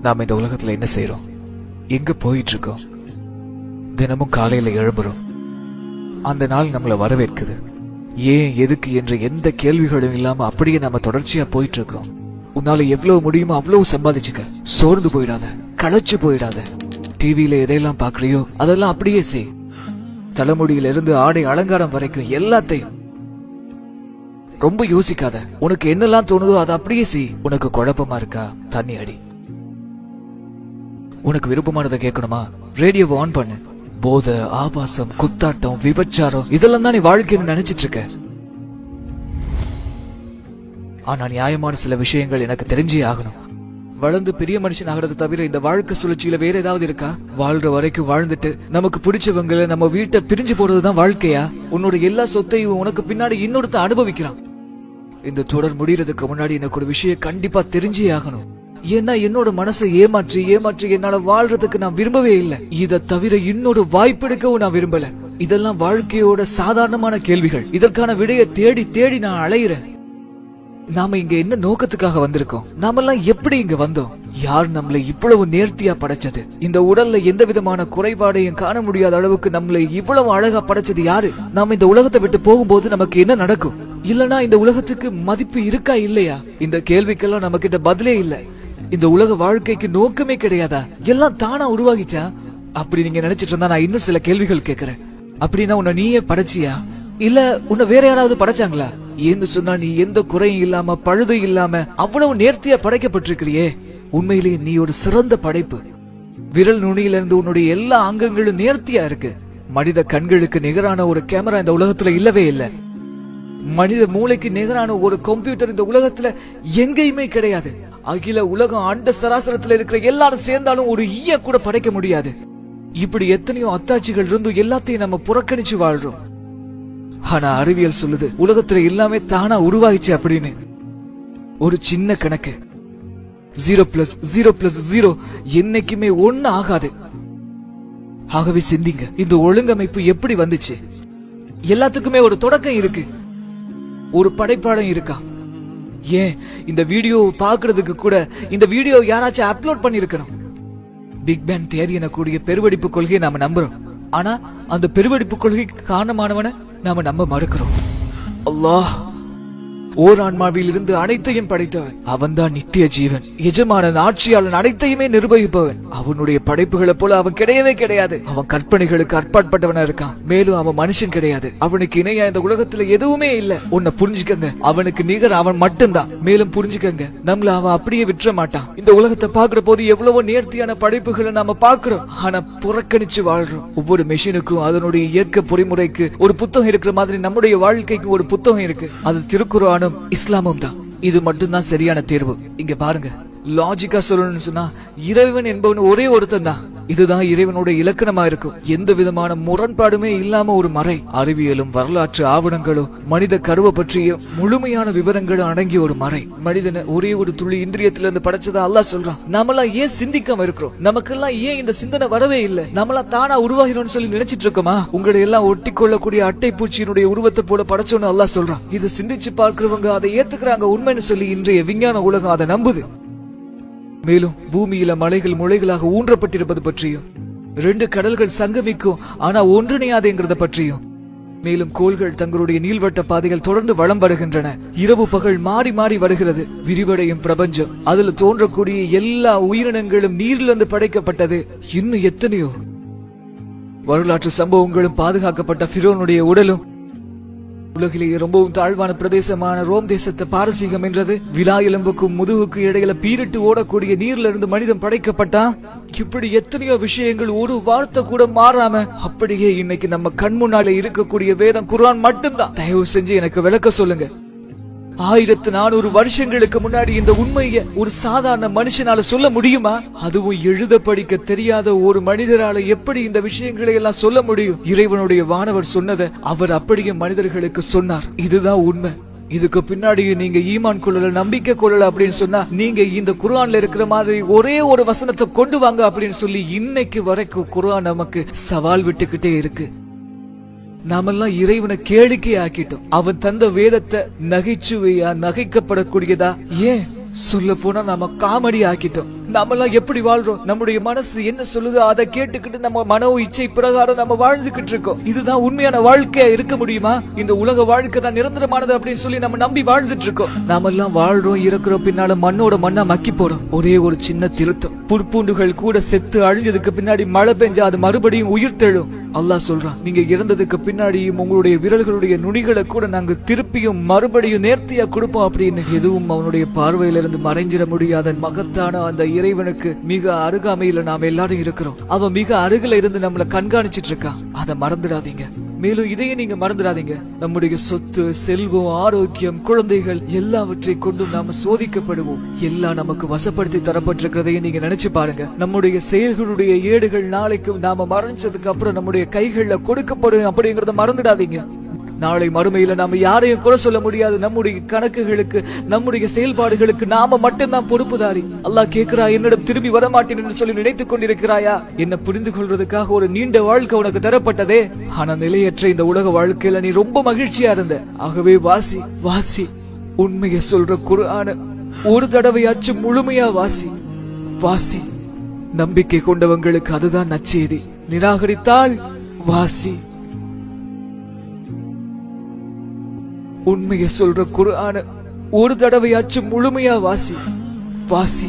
நாம இந்த உலகத்துல என்ன செய்யறோம், எங்க போயிட்டு இருக்கோம்? தினமும் காலையில எழும்புறோம், அந்த நாள் நம்மள வரவேற்குது. ஏன் எதுக்கு என்ற எந்த கேள்விகளும் இல்லாம அப்படியே நாம தொடர்ச்சியா போயிட்டு இருக்கோம். உன்னால எவ்வளவு முடியுமோ அவ்வளவு சம்பாதிச்சுக்க, சோர்ந்து போயிடாத, களைச்சு போயிடாத. டிவியில எதையெல்லாம் பாக்குறியோ அதெல்லாம் அப்படியே செய். தலைமுடியில இருந்து ஆடை அலங்காரம் வரைக்கும் எல்லாத்தையும் ரொம்ப யோசிக்காத. உனக்கு என்னெல்லாம் தோணுதோ அதை அப்படியே செய். உனக்கு குழப்பமா இருக்கா, தண்ணி அடி. உனக்கு விருப்பமானதை கேட்கணுமா, ரேடியோவை ஆன் பண்ணு. போதை, ஆபாசம், குத்தாட்டம், விபச்சாரம் இதெல்லாம் தான் நீ வாழ்க்கைன்னு நினைச்சிட்டு இருக்க. ஆனா நியாயமான சில விஷயங்கள் எனக்கு தெரிஞ்சே ஆகணும். வளர்ந்து பெரிய மனுஷன் ஆகிறது தவிர இந்த வாழ்க்கை சுழற்சியில வேற ஏதாவது இருக்கா? வாழ்ற வரைக்கும் வாழ்ந்துட்டு நமக்கு பிடிச்சவங்களை நம்ம வீட்டை பிரிஞ்சு போறதுதான் வாழ்க்கையா? உன்னோட எல்லா சொத்தையும் உனக்கு பின்னாடி இன்னொருத்த அனுபவிக்கிறான். இந்த தொடர் முடியறதுக்கு முன்னாடி எனக்கு ஒரு விஷயம் கண்டிப்பா தெரிஞ்சே ஆகணும். ஏன்னா என்னோட மனசை ஏமாற்றி என்னால வாழ்றதுக்கு நான் விரும்பவே இல்லை. இதை தவிர இன்னொரு வாய்ப்பெடுக்கவும் நான் விரும்பல. இதெல்லாம் வாழ்க்கையோட சாதாரணமான கேள்விகள். இதற்கான விடையை தேடி தேடி நான் அலையிறேன். நாம இங்க என்ன நோக்கத்துக்காக வந்திருக்கோம்? நாமெல்லாம் எப்படி இங்க வந்தோம்? யார் நம்மளை இவ்வளவு நேர்த்தியா படைச்சது? இந்த உடல்ல எந்த விதமான குறைபாடையும் காண முடியாத அளவுக்கு நம்மளை இவ்வளவு அழகா படைச்சது யாரு? நாம இந்த உலகத்தை விட்டு போகும்போது நமக்கு என்ன நடக்கும்? இல்லனா இந்த உலகத்துக்கு மதிப்பு இருக்கா இல்லையா? இந்த கேள்விக்கெல்லாம் நமக்கு இந்த பதிலே இல்ல. இந்த உலக வாழ்க்கைக்கு நோக்கமே கிடையாதா? எல்லாம் தானா உருவாகிச்சா? அப்படி நீங்க நினைச்சிட்டு இருந்தா நான் இன்னும் சில கேள்விகள் கேட்கிறேன். அப்படின்னா உன்னை நீயே படைச்சியா, இல்ல உன்னை வேற யாராவது படைச்சாங்களா? ஏன்னு சொன்னா நீ எந்த குறையும் இல்லாம பழுது இல்லாம அவ்வளவு நேர்த்தியா படைக்கப்பட்டிருக்கிறியே. உண்மையிலேயே நீ ஒரு சிறந்த படைப்பு. விரல் நுனியில இருந்து உன்னுடைய எல்லா அங்கங்களும் நேர்த்தியா இருக்கு. மனித கண்களுக்கு நிகரான ஒரு கேமரா இந்த உலகத்துல இல்லவே இல்ல. மனித மூளைக்கு நிகரான ஒரு கம்ப்யூட்டர் இந்த உலகத்துல எங்கேயுமே கிடையாது. அகில உலகம் அண்ட சராசரத்துல இருக்கிற எல்லாரும் சேர்ந்தாலும் ஒரு ஈய கூட படைக்க முடியாது. இப்படி எத்தனையோ அத்தாட்சிகள் இருந்தும் எல்லாத்தையும் நம்ம புறக்கணிச்சு வாழ்றோம். ஆனா அறிவியல் சொல்லுது உலகத்துல எல்லாமே தானா உருவாகிச்சு அப்படின்னு. ஒரு சின்ன கணக்கு, 0+0+0 என்னைக்குமே 1 ஆகாது. ஆகவே சிந்திங்க, இந்த ஒழுங்கமைப்பு எப்படி வந்துச்சு? எல்லாத்துக்குமே ஒரு தொடக்கம் இருக்கு, ஒரு படைப்பாளம் இருக்கா? ஏன் இந்த வீடியோ பாக்குறதுக்கு கூட இந்த வீடியோ யாராச்சும் அப்லோட் பண்ணிருக்கணும். பிக் பேங் தியரி எனக்கூடிய பெருவெடிப்பு கொள்கையை நாம நம்புறோம். ஆனா அந்த பெருவெடிப்பு கொள்கைக்கு காரணமானவன நாம நம்ப மறுக்கிறோம். அல்லாஹ் ஓர் ஆன்மாவில் இருந்து அனைத்தையும் படைத்தவன். அவன் தான் நித்திய ஜீவன், எஜமானன், ஆட்சியாளன், அனைத்தையுமே நிர்வகிப்பவன். அவனுடைய படைப்புகளை போல அவன் கிடையவே கிடையாது. அவன் கற்பனைகளுக்கு அற்பாற்பட்டவனா இருக்கான். மேலும் அவன் மனுஷன் கிடையாது. அவனுக்கு இணையா இந்த உலகத்துல எதுவுமே இல்ல. உன்னை புரிஞ்சுக்கங்க, அவனுக்கு நிகர் அவன் மட்டும்தான். மேலும் புரிஞ்சுக்கங்க, நம்மள அவன் அப்படியே விட்டுற மாட்டான். இந்த உலகத்தை பாக்குற போது எவ்வளவோ நேர்த்தியான படைப்புகளை நாம பாக்குறோம், ஆனா புறக்கணிச்சு வாழ்றோம். ஒவ்வொரு மெஷினுக்கும் அதனுடைய இயற்கை பொறிமுறைக்கு ஒரு புத்தகம் இருக்கிற மாதிரி நம்முடைய வாழ்க்கைக்கு ஒரு புத்தகம் இருக்கு. அது திருக்குர்ஆனும் இஸ்லாமும் தான். இது மட்டும்தான் சரியான தேர்வு. இங்க பாருங்க, லாஜிக்கா சொல்லணும்னு சொன்னா இறைவன் என்பவன் ஒரே ஒருத்தன் தான். இதுதான் இறைவனோட இலக்கணமா இருக்கும். எந்த விதமான முரண்பாடுமே இல்லாம ஒரு மறை. அறிவியலும் வரலாற்று ஆவணங்களும் மனித கருவை பற்றிய முழுமையான விவரங்களும் அடங்கிய ஒரு மறை. மனிதனை ஒரே ஒரு துளி இந்திரியத்திலிருந்து படைச்சதா அல்லாஹ் சொல்றான். நம்மளாம் ஏன் சிந்திக்காம இருக்கிறோம்? நமக்கெல்லாம் ஏன் இந்த சிந்தனை வரவே இல்லை? நம்மளாம் தானா உருவாகிறோம்னு சொல்லி நினைச்சிட்டு இருக்கோமா? உங்களை எல்லாம் ஒட்டி கொள்ளக்கூடிய அட்டை பூச்சியினுடைய உருவத்தை போல படைச்சோன்னு அல்லாஹ் சொல்றான். இதை சிந்திச்சு பார்க்கிறவங்க அதை ஏத்துக்கிறாங்க உண்மைன்னு சொல்லி இன்றைய விஞ்ஞான உலகம் அதை நம்புது. மேலும் பூமியில மலைகள் முளைகளாக ஊன்றப்பட்டிருப்பது பற்றியும், 2 கடல்கள் சங்கமிக்கும் ஆனா ஒன்றிணையாதுங்கிறத பற்றியும், மேலும் கோள்கள் தங்களுடைய நீள்வட்ட பாதைகள் தொடர்ந்து வலம் வருகின்றன. இரவு பகல் மாறி மாறி வருகிறது. விரிவடையும் பிரபஞ்சம், அதுல தோன்றக்கூடிய எல்லா உயிரினங்களும் நீரிலிருந்து படைக்கப்பட்டது. இன்னும் எத்தனையோ வரலாற்று சம்பவங்களும் பாதுகாக்கப்பட்ட ஃபிரௌனுடைய உடலும், உலகிலேயே ரொம்பவும் தாழ்வான பிரதேசமான ரோம் தேசத்தை பாரசீகம் என்றது. விலா எலும்புக்கும் முதுகுக்கு இடையில பீரிட்டு ஓடக்கூடிய நீர்ல இருந்து மனிதன் படைக்கப்பட்டான். இப்படி எத்தனையோ விஷயங்கள் ஒரு வார்த்தை கூட மாறாம அப்படியே இன்னைக்கு நம்ம கண் முன்னாலே இருக்கக்கூடிய வேதம் குர்ஆன் மட்டும்தான். தயவு செஞ்சு எனக்கு விளக்க சொல்லுங்க. 1400 வருஷங்களுக்கு முன்னாடி இந்த உண்மையை ஒரு சாதாரண மனுஷனால சொல்ல முடியுமா? அதுவும் எழுத படிக்க தெரியாத ஒரு மனிதரால எப்படி இந்த விஷயங்களை எல்லாம் சொல்ல முடியும்? இறைவனுடைய வானவர் சொன்னதை அவர் அப்படியே மனிதர்களுக்கு சொன்னார். இதுதான் உண்மை. இதுக்கு பின்னாடி நீங்க ஈமான் கொள்ளல, நம்பிக்கை கொள்ளல அப்படின்னு சொன்னா நீங்க இந்த குர்ஆன்ல இருக்கிற மாதிரி ஒரே ஒரு வசனத்தை கொண்டு வாங்க அப்படின்னு சொல்லி இன்னைக்கு வரைக்கும் குர்ஆன் நமக்கு சவால் விட்டுக்கிட்டே இருக்கு. நாமெல்லாம் இறைவனை கேளிக்கை ஆக்கிட்டோம். அவன் தந்த வேதத்தை நகைச்சுவையா, நகைக்கப்படக்கூடியதா, ஏன் சொல்ல போனா நாம காமெடி ஆக்கிட்டோம். நாமெல்லாம் எப்படி வாழ்றோம்? நம்முடைய மனசு என்ன சொல்லுதோ அதை கேட்டுக்கிட்டு நம்ம மனோ இச்சை பிரகாரம் நம்ம வாழ்ந்துகிட்டு இருக்கோம். இதுதான் உண்மையான வாழ்க்கையா இருக்க முடியுமா? இந்த உலக வாழ்க்கை தான் நிரந்தரமானது அப்படின்னு சொல்லி நம்ம நம்பி வாழ்ந்துட்டு இருக்கோம். நாமெல்லாம் வாழ்றோம், இறக்குறோம், பின்னால மண்ணோட மண்ணா மக்கி போறோம். ஒரே ஒரு சின்ன திருத்தம், புற்பூண்டுகள் கூட செத்து அழிஞ்சதுக்கு பின்னாடி மழை பெஞ்சா அது மறுபடியும் உயிர் தெழும். அல்லாஹ் சொல்றான், நீங்க இறந்ததுக்கு பின்னாடியும் உங்களுடைய விரல்களுடைய நுனிகளை கூட நாங்க திருப்பியும் மறுபடியும் நேர்த்தியா கொடுப்போம் அப்படின்னு. எதுவும் அவனுடைய பார்வையிலிருந்து மறைஞ்சிட முடியாத மகத்தான அந்த இறைவனுக்கு மிக அருகாமையில நாம எல்லாரும் இருக்கிறோம். அவன் மிக அருகில இருந்து நம்மள கண்காணிச்சிட்டு இருக்கான். அதை மறந்துடாதீங்க. மேலும் இதையே நீங்க மறந்துடாதீங்க, நம்முடைய சொத்து, செல்வம், ஆரோக்கியம், குழந்தைகள் எல்லாவற்றை கொண்டும் நாம சோதிக்கப்படுவோம். எல்லாம் நமக்கு வசப்படுத்தி தரப்பட்டிருக்கிறதையும் நீங்க நினைச்சு பாருங்க. நம்முடைய செயல்களுடைய ஏடுகள் நாளைக்கு நாம மறைஞ்சதுக்கு அப்புறம் நம்முடைய கைகள்ல கொடுக்கப்படும் அப்படிங்கறத மறந்துடாதீங்க. நாளை மறுமையில நாம யாரையும் குறை சொல்ல முடியாது. நம்முடைய கணக்குகளுக்கு, நம்முடைய செயல்பாடுகளுக்கு நாம மட்டும்தான் பொறுப்புதாரி. அல்லாஹ் கேட்கிறா, என்னிடம் திரும்பி வரமாட்டேன் என்று சொல்லி நினைத்துக் கொண்டிருக்கிறாயா? என்ன புரிந்து கொள்றதுக்காக ஒரு நீண்ட வாழ்க்கை உனக்கு தரப்பட்டதே. ஆனா நிலையற்ற இந்த உலக வாழ்க்கையில நீ ரொம்ப மகிழ்ச்சியா இருந்த. ஆகவே வாசி வாசி, உண்மையை சொல்ற குர்ஆன ஒரு தடவையாச்சும் முழுமையா வாசி வாசி. நம்பிக்கை கொண்டவங்களுக்கு அதுதான் நற்செய்தி. நிராகரித்தால் வாசி. உண்மையை சொல்ற குர்ஆன ஒரு தடவையாச்சும் முழுமையா வாசி வாசி.